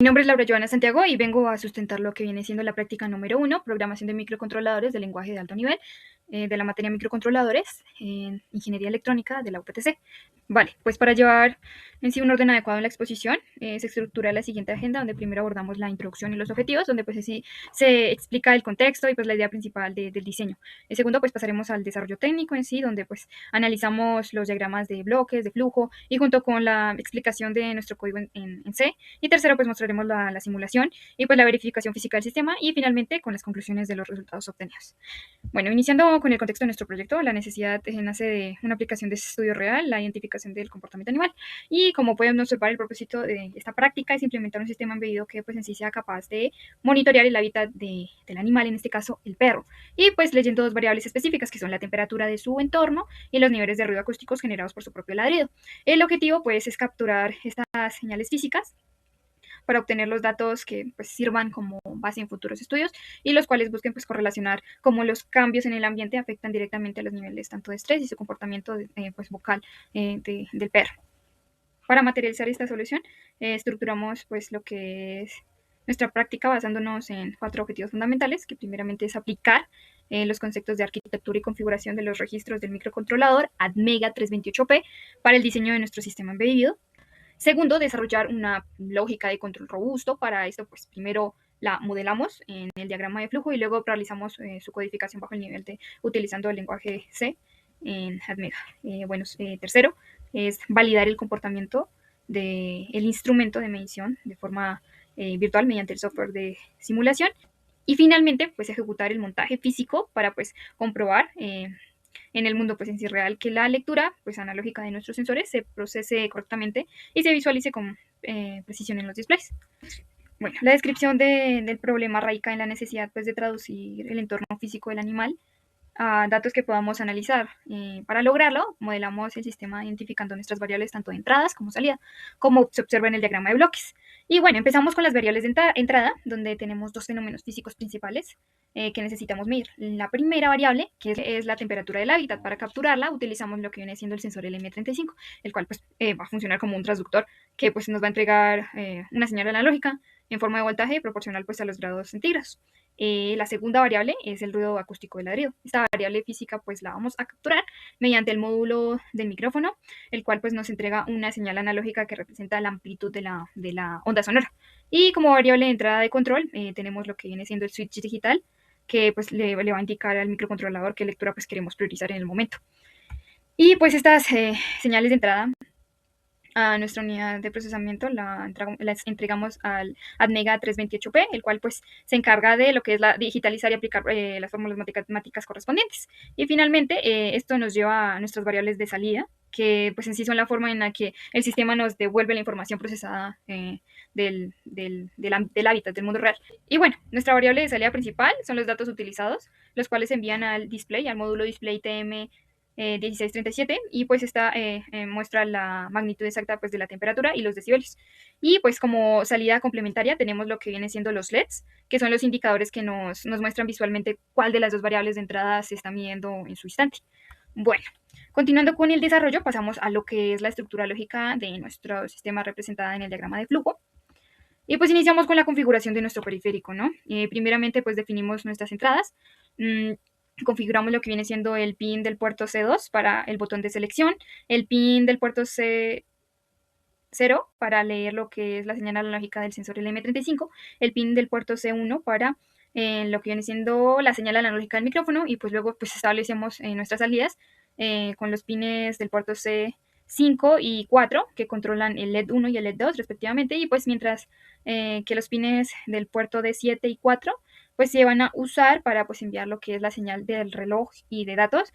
Mi nombre es Laura Joana Santiago y vengo a sustentar lo que viene siendo la práctica número 1, programación de microcontroladores de lenguaje de alto nivel, de la materia microcontroladores en ingeniería electrónica de la UPTC. Vale, pues para llevar en sí un orden adecuado en la exposición, se estructura la siguiente agenda, donde primero abordamos la introducción y los objetivos, donde pues así se explica el contexto y pues la idea principal del diseño. En segundo, pues pasaremos al desarrollo técnico en sí, donde pues analizamos los diagramas de bloques, de flujo, y junto con la explicación de nuestro código en C. Y tercero, pues mostraremos la simulación y pues la verificación física del sistema, y finalmente con las conclusiones de los resultados obtenidos. Bueno, iniciando con el contexto de nuestro proyecto, la necesidad nace de una aplicación de estudio real, la identificación del comportamiento animal. Y como pueden observar, el propósito de esta práctica es implementar un sistema embebido que pues en sí sea capaz de monitorear el hábitat del animal, en este caso el perro, y pues leyendo dos variables específicas que son la temperatura de su entorno y los niveles de ruido acústicos generados por su propio ladrido. El objetivo pues es capturar estas señales físicas para obtener los datos que pues, sirvan como base en futuros estudios, y los cuales busquen pues, correlacionar cómo los cambios en el ambiente afectan directamente a los niveles tanto de estrés y su comportamiento pues, vocal del perro. Para materializar esta solución, estructuramos pues, lo que es nuestra práctica basándonos en 4 objetivos fundamentales, que primeramente es aplicar los conceptos de arquitectura y configuración de los registros del microcontrolador ATmega 328P para el diseño de nuestro sistema embebido. Segundo, desarrollar una lógica de control robusto. Para esto, pues primero la modelamos en el diagrama de flujo y luego realizamos su codificación bajo el nivel de utilizando el lenguaje C en ATmega. Tercero, es validar el comportamiento del instrumento de medición de forma virtual mediante el software de simulación. Y finalmente, pues ejecutar el montaje físico para pues comprobar en el mundo pues en sí real que la lectura pues analógica de nuestros sensores se procese correctamente y se visualice con precisión en los displays. Bueno, la descripción del problema radica en la necesidad pues de traducir el entorno físico del animal a datos que podamos analizar. Para lograrlo, modelamos el sistema identificando nuestras variables tanto de entradas como salida, como se observa en el diagrama de bloques. Y bueno, empezamos con las variables de entrada, donde tenemos dos fenómenos físicos principales que necesitamos medir. La primera variable, que es la temperatura del hábitat. Para capturarla, utilizamos lo que viene siendo el sensor LM35, el cual pues, va a funcionar como un transductor que pues, nos va a entregar una señal analógica en forma de voltaje proporcional pues, a los grados centígrados. La segunda variable es el ruido acústico del ladrido. Esta variable física pues la vamos a capturar mediante el módulo del micrófono, el cual pues nos entrega una señal analógica que representa la amplitud de la onda sonora. Y como variable de entrada de control tenemos lo que viene siendo el switch digital, que pues le va a indicar al microcontrolador qué lectura pues queremos priorizar en el momento. Y pues estas señales de entrada a nuestra unidad de procesamiento las entregamos al ATmega 328P, el cual pues se encarga de lo que es la digitalizar y aplicar las fórmulas matemáticas correspondientes. Y finalmente esto nos lleva a nuestras variables de salida, que pues en sí son la forma en la que el sistema nos devuelve la información procesada del hábitat, del mundo real. Y bueno, nuestra variable de salida principal son los datos utilizados, los cuales se envían al display, al módulo display TM 1637, y pues esta muestra la magnitud exacta pues de la temperatura y los decibelios. Y pues como salida complementaria tenemos lo que viene siendo los LEDs, que son los indicadores que nos muestran visualmente cuál de las dos variables de entrada se está midiendo en su instante. Bueno, continuando con el desarrollo, pasamos a lo que es la estructura lógica de nuestro sistema representada en el diagrama de flujo. Y pues iniciamos con la configuración de nuestro periférico, ¿no? Primeramente pues definimos nuestras entradas. Configuramos lo que viene siendo el pin del puerto C2 para el botón de selección, el pin del puerto C0 para leer lo que es la señal analógica del sensor LM35, el pin del puerto C1 para lo que viene siendo la señal analógica del micrófono, y pues luego pues establecemos nuestras salidas con los pines del puerto C5 y 4 que controlan el LED 1 y el LED 2 respectivamente, y pues mientras que los pines del puerto D7 y 4 pues se van a usar para pues enviar lo que es la señal del reloj y de datos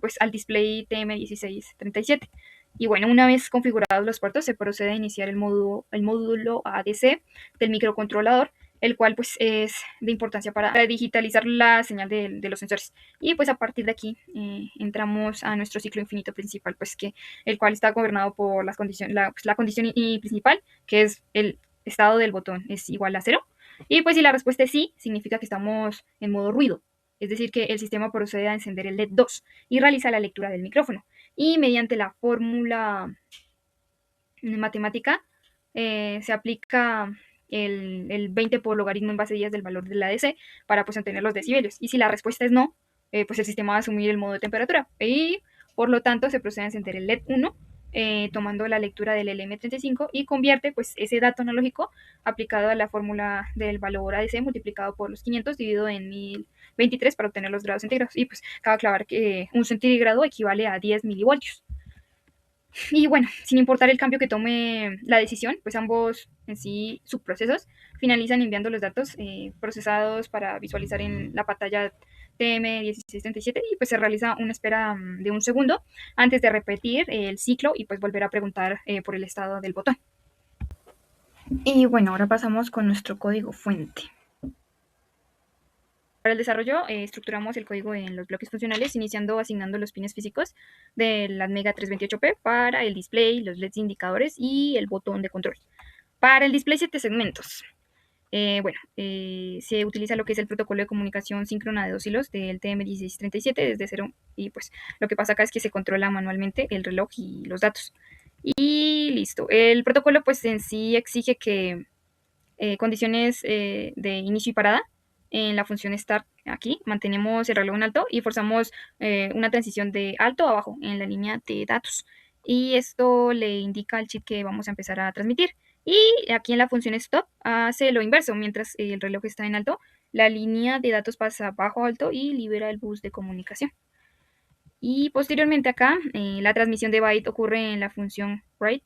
pues al display TM1637. Y bueno, una vez configurados los puertos, se procede a iniciar el módulo ADC del microcontrolador, el cual pues es de importancia para digitalizar la señal de los sensores. Y pues a partir de aquí entramos a nuestro ciclo infinito principal, pues el cual está gobernado por las condiciones, la condición principal, que es el estado del botón es igual a 0. Y pues si la respuesta es sí, significa que estamos en modo ruido. Es decir, que el sistema procede a encender el LED 2 y realiza la lectura del micrófono. Y mediante la fórmula matemática se aplica el 20 por logaritmo en base 10 del valor de la ADC para pues obtener los decibelios. Y si la respuesta es no, pues el sistema va a asumir el modo de temperatura. Y por lo tanto se procede a encender el LED 1 tomando la lectura del LM35 y convierte pues ese dato analógico aplicado a la fórmula del valor ADC multiplicado por los 500 dividido en 1023 para obtener los grados centígrados. Y pues cabe aclarar que un centígrado equivale a 10 milivoltios. Y bueno, sin importar el cambio que tome la decisión, pues ambos en sí subprocesos finalizan enviando los datos procesados para visualizar en la pantalla TM1637 y pues se realiza una espera de un segundo antes de repetir el ciclo y pues volver a preguntar por el estado del botón. Y bueno, ahora pasamos con nuestro código fuente. Para el desarrollo, estructuramos el código en los bloques funcionales, iniciando asignando los pines físicos de la Atmega 328P para el display, los LEDs indicadores y el botón de control. Para el display 7 segmentos. Se utiliza lo que es el protocolo de comunicación síncrona de dos hilos del TM1637 desde cero. Y pues lo que pasa acá es que se controla manualmente el reloj y los datos. Y listo. El protocolo pues en sí exige que condiciones de inicio y parada en la función start aquí, mantenemos el reloj en alto y forzamos una transición de alto a bajo en la línea de datos. Y esto le indica al chip que vamos a empezar a transmitir. Y aquí en la función stop hace lo inverso, mientras el reloj está en alto, la línea de datos pasa bajo a alto y libera el bus de comunicación. Y posteriormente acá, la transmisión de byte ocurre en la función write.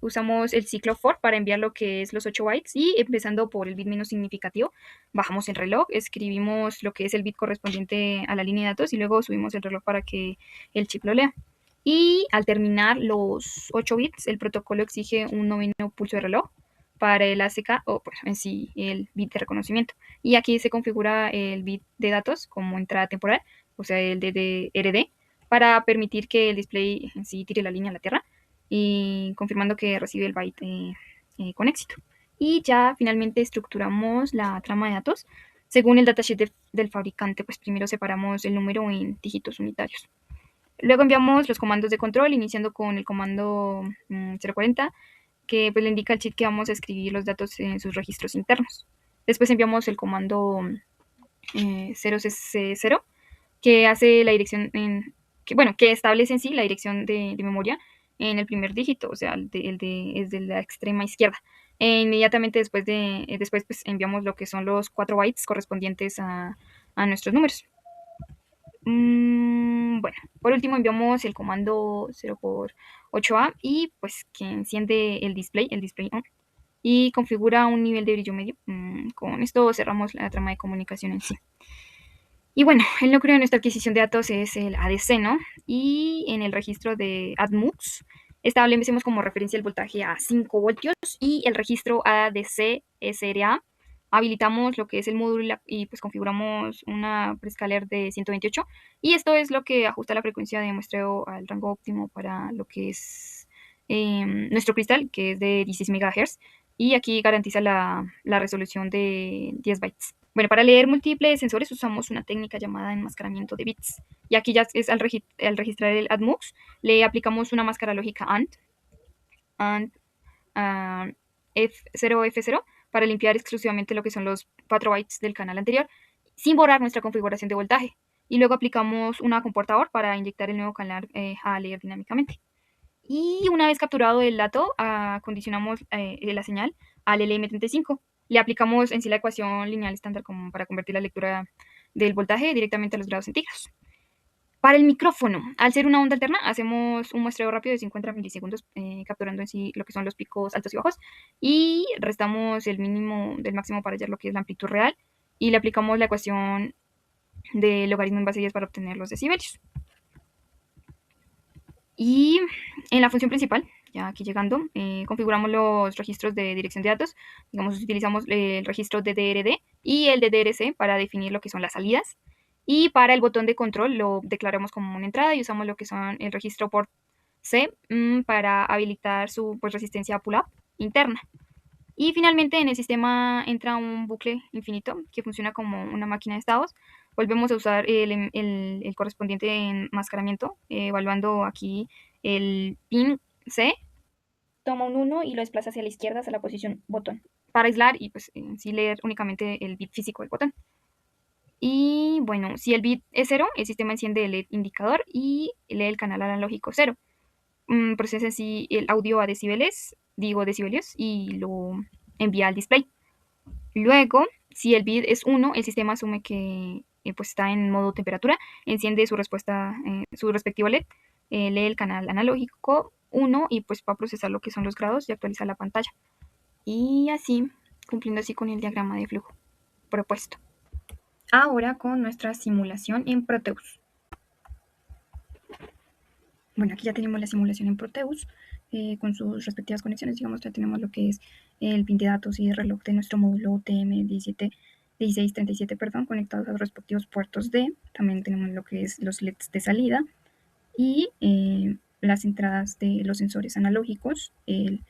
Usamos el ciclo for para enviar lo que es los 8 bytes y empezando por el bit menos significativo, bajamos el reloj, escribimos lo que es el bit correspondiente a la línea de datos y luego subimos el reloj para que el chip lo lea. Y al terminar los 8 bits, el protocolo exige un noveno pulso de reloj para el ACK o pues, en sí el bit de reconocimiento. Y aquí se configura el bit de datos como entrada temporal, o sea, el DDRD, para permitir que el display en sí tire la línea a la tierra y confirmando que recibe el byte con éxito. Y ya finalmente estructuramos la trama de datos. Según el datasheet del fabricante, pues primero separamos el número en dígitos unitarios. Luego enviamos los comandos de control, iniciando con el comando 040, que pues, le indica al chip que vamos a escribir los datos en sus registros internos. Después enviamos el comando 0cc0, que hace la dirección que establece en sí la dirección de memoria en el primer dígito, o sea, es de la extrema izquierda. Inmediatamente después pues, enviamos lo que son los 4 bytes correspondientes a nuestros números. Por último enviamos el comando 0 por 8A y pues que enciende el display on, y configura un nivel de brillo medio. Con esto cerramos la trama de comunicación en sí. Y bueno, el núcleo de nuestra adquisición de datos es el ADC, ¿no? Y en el registro de ADMUX establecemos como referencia el voltaje a 5 voltios y el registro ADC SRA habilitamos lo que es el módulo y pues configuramos una prescaler de 128 y esto es lo que ajusta la frecuencia de muestreo al rango óptimo para lo que es nuestro cristal, que es de 16 MHz, y aquí garantiza la resolución de 10 bytes. Bueno, para leer múltiples sensores usamos una técnica llamada enmascaramiento de bits. Y aquí ya es al registrar el ADMUX, le aplicamos una máscara lógica AND F0F0 para limpiar exclusivamente lo que son los 4 bytes del canal anterior, sin borrar nuestra configuración de voltaje. Y luego aplicamos una comportador para inyectar el nuevo canal a leer dinámicamente. Y una vez capturado el dato, condicionamos la señal al LM35. Le aplicamos en sí la ecuación lineal estándar como para convertir la lectura del voltaje directamente a los grados centígrados. Para el micrófono, al ser una onda alterna, hacemos un muestreo rápido de 50 milisegundos, capturando en sí lo que son los picos altos y bajos, y restamos el mínimo del máximo para hallar lo que es la amplitud real, y le aplicamos la ecuación de logaritmo en base 10 para obtener los decibelios. Y en la función principal, ya aquí llegando, configuramos los registros de dirección de datos. Digamos, utilizamos el registro DDRD y el DDRC para definir lo que son las salidas. Y para el botón de control lo declaramos como una entrada y usamos lo que son el registro port C para habilitar su resistencia a pull-up interna. Y finalmente en el sistema entra un bucle infinito que funciona como una máquina de estados. Volvemos a usar el correspondiente enmascaramiento, evaluando aquí el pin C toma un 1 y lo desplaza hacia la izquierda, hacia la posición botón, para aislar y pues sí leer únicamente el bit físico del botón. Y bueno, si el bit es 0, el sistema enciende el LED indicador y lee el canal analógico 0. Procesa así el audio a decibelios, y lo envía al display. Luego, si el bit es 1, el sistema asume que pues está en modo temperatura, enciende su respuesta, su respectivo LED, lee el canal analógico 1 y pues va a procesar lo que son los grados y actualizar la pantalla. Y así, cumpliendo así con el diagrama de flujo propuesto. Ahora con nuestra simulación en Proteus. Bueno, aquí ya tenemos la simulación en Proteus con sus respectivas conexiones. Digamos, ya tenemos lo que es el pin de datos y el reloj de nuestro módulo TM1637, conectados a los respectivos puertos D. También tenemos lo que es los LEDs de salida y las entradas de los sensores analógicos, el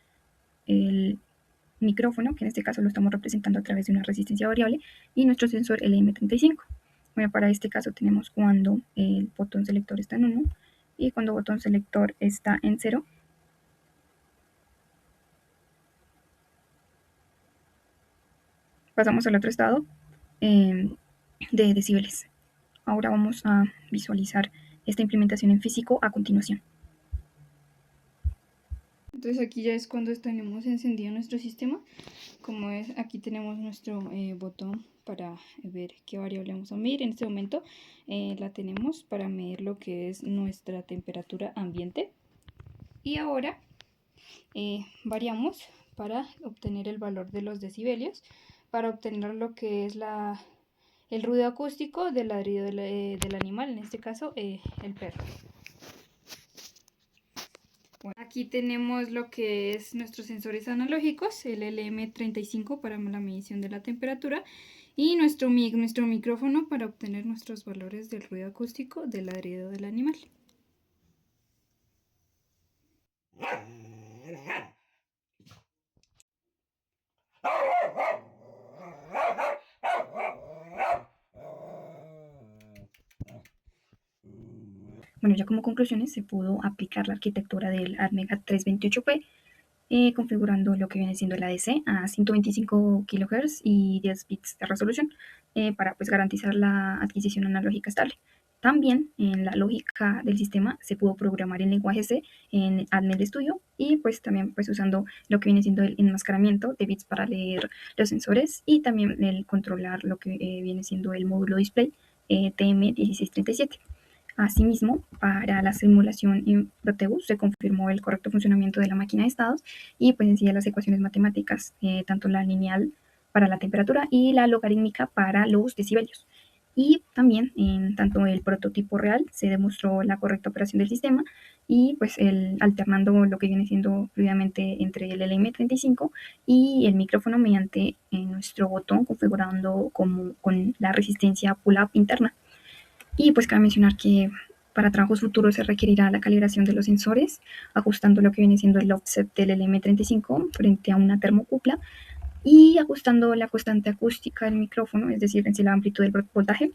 micrófono, que en este caso lo estamos representando a través de una resistencia variable, y nuestro sensor LM35. Bueno, para este caso tenemos cuando el botón selector está en 1 y cuando el botón selector está en 0. Pasamos al otro estado de decibeles. Ahora vamos a visualizar esta implementación en físico a continuación. Entonces aquí ya es cuando tenemos encendido nuestro sistema. Como es, aquí tenemos nuestro botón para ver qué variable vamos a medir. En este momento la tenemos para medir lo que es nuestra temperatura ambiente. Y ahora variamos para obtener el valor de los decibelios, para obtener lo que es el ruido acústico del ladrido del animal, en este caso el perro. Bueno, aquí tenemos lo que es nuestros sensores analógicos, el LM35 para la medición de la temperatura y nuestro micrófono para obtener nuestros valores del ruido acústico del ladrido del animal. Bueno, ya como conclusiones se pudo aplicar la arquitectura del ATmega 328P, configurando lo que viene siendo el ADC a 125 kHz y 10 bits de resolución para pues garantizar la adquisición analógica estable. También en la lógica del sistema se pudo programar en lenguaje C en ATmel Studio y pues también pues usando lo que viene siendo el enmascaramiento de bits para leer los sensores y también el controlar lo que viene siendo el módulo display TM1637. Asimismo, para la simulación en Proteus se confirmó el correcto funcionamiento de la máquina de estados y pues en sí de las ecuaciones matemáticas, tanto la lineal para la temperatura y la logarítmica para los decibelios. Y también en tanto el prototipo real se demostró la correcta operación del sistema y pues alternando lo que viene siendo fluidamente entre el LM35 y el micrófono mediante nuestro botón configurando con la resistencia pull-up interna. Y pues cabe mencionar que para trabajos futuros se requerirá la calibración de los sensores, ajustando lo que viene siendo el offset del LM35 frente a una termocupla y ajustando la constante acústica del micrófono, es decir, en sí la amplitud del voltaje,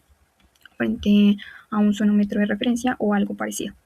frente a un sonómetro de referencia o algo parecido.